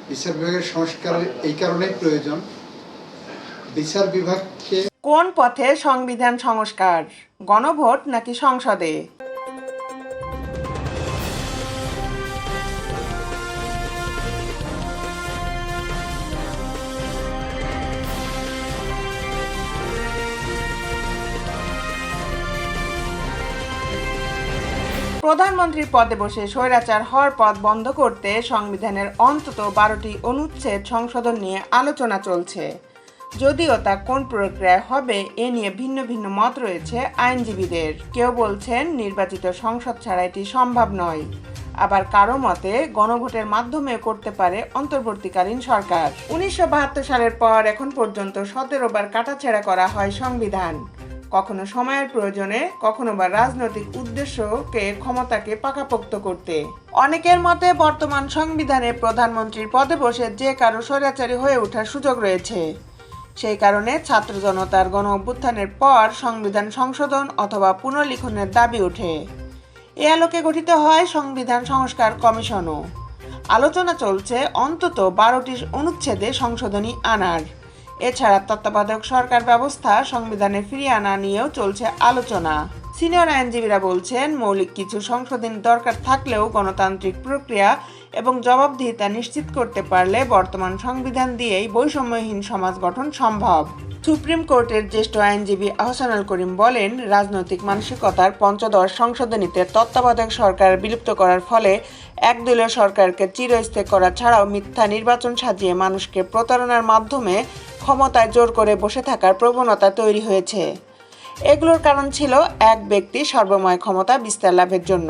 বিচার বিভাগের সংস্কার এই কারণেই প্রয়োজন। বিচার বিভাগকে কোন পথে সংবিধান সংস্কার, গণভোট নাকি সংসদে? প্রধানমন্ত্রীর পদে বসে স্বৈরাচার হওয়ার পথ বন্ধ করতে সংবিধানের অন্তত 12টি অনুচ্ছেদ সংশোধন নিয়ে আলোচনা চলছে। যদিও তা কোন প্রক্রিয়ায় হবে এ নিয়ে ভিন্ন ভিন্ন মত রয়েছে আইনজীবীদের। কেউ বলছেন নির্বাচিত সংসদ ছাড়া এটি সম্ভব নয়, আবার কারো মতে গণভোটের মাধ্যমে করতে পারে অন্তর্বর্তীকালীন সরকার। 1972 সালের পর এখন পর্যন্ত 17 বার কাটাছেঁড়া করা হয় সংবিধান, কখনো সময়ের প্রয়োজনে, কখনো বা রাজনৈতিক উদ্দেশ্যকে ক্ষমতাকে পাকাপোক্ত করতে। অনেকের মতে বর্তমান সংবিধানে প্রধানমন্ত্রীর পদে বসে যে কারো স্বৈরাচারী হয়ে ওঠার সুযোগ রয়েছে। সেই কারণে ছাত্র জনতার গণ অভ্যুত্থানের পর সংবিধান সংশোধন অথবা পুনর্লিখনের দাবি ওঠে। এ আলোকে গঠিত হয় সংবিধান সংস্কার কমিশনও। আলোচনা চলছে অন্তত 12টি অনুচ্ছেদে সংশোধনী আনার। এছাড়া তত্ত্বাবধায়ক সরকার ব্যবস্থা সংবিধানে ফিরিয়ে আনা নিয়েও চলছে আলোচনা। সিনিয়র আইনজীবীরা বলছেন, মৌলিক কিছু সংশোধন দরকার থাকলেও গণতান্ত্রিক প্রক্রিয়া এবং জবাবদিহিতা নিশ্চিত করতে পারলে বর্তমান সংবিধান দিয়েই বৈষম্যহীন সমাজ গঠন সম্ভব। সুপ্রিম কোর্টের জ্যেষ্ঠ আইনজীবী আহসানুল করিম বলেন, রাজনৈতিক মানসিকতার পঞ্চদশ সংশোধনীতে তত্ত্বাবধায়ক সরকার বিলুপ্ত করার ফলে একদলীয় সরকারকে চিরস্থায়ী করা ছাড়াও মিথ্যা নির্বাচন সাজিয়ে মানুষকে প্রতারণার মাধ্যমে ক্ষমতায় জোর করে বসে থাকার প্রবণতা তৈরি হয়েছে। এগুলোর কারণ ছিল এক ব্যক্তি সর্বময় ক্ষমতা বিস্তার লাভের জন্য।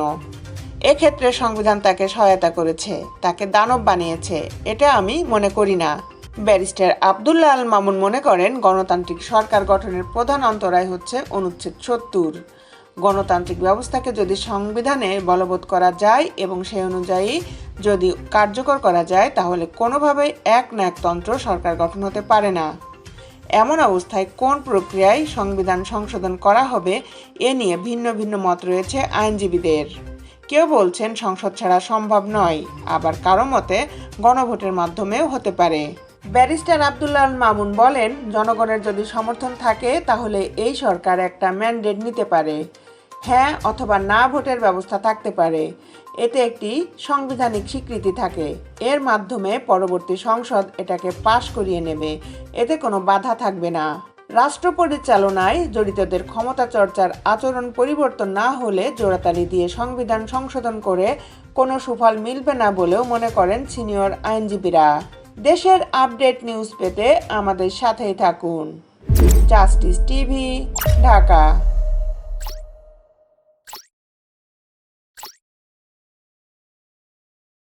এক্ষেত্রে সংবিধান তাকে সহায়তা করেছে, তাকে দানব বানিয়েছে, এটা আমি মনে করি না। ব্যারিস্টার আব্দুল্লাহ আল মামুন মনে করেন, গণতান্ত্রিক সরকার গঠনের প্রধান অন্তরায় হচ্ছে অনুচ্ছেদ 70। গণতান্ত্রিক ব্যবস্থাকে যদি সংবিধানে বলবৎ করা যায় এবং সেই অনুযায়ী যদি কার্যকর করা যায় তাহলে কোনোভাবেই একনায়কতন্ত্র সরকার গঠন হতে পারে না। এমন অবস্থায় কোন প্রক্রিয়ায় সংবিধান সংশোধন করা হবে এ নিয়ে ভিন্ন ভিন্ন মত রয়েছে আইনজীবীদের। কেউ বলছেন সংসদ ছাড়া সম্ভব নয়, আবার কারো মতে গণভোটের মাধ্যমেও হতে পারে। ব্যারিস্টার আব্দুল্লাহ আল মামুন বলেন, জনগণের যদি সমর্থন থাকে তাহলে এই সরকার একটা ম্যান্ডেট নিতে পারে, হ্যাঁ অথবা না ভোটের ব্যবস্থা থাকতে পারে। এতে একটি সাংবিধানিক স্বীকৃতি থাকে, এর মাধ্যমে পরবর্তী সংসদ এটাকে পাশ করিয়ে নেবে, এতে কোনো বাধা থাকবে না। রাষ্ট্র পরিচালনায় জড়িতদের ক্ষমতা চর্চার আচরণ পরিবর্তন না হলে জোড়াতালি দিয়ে সংবিধান সংশোধন করে কোনো সুফল মিলবে না বলেও মনে করেন সিনিয়র আইনজীবীরা। দেশের আপডেট নিউজ পেতে আমাদের সাথেই থাকুন। Justice TV, Dhaka.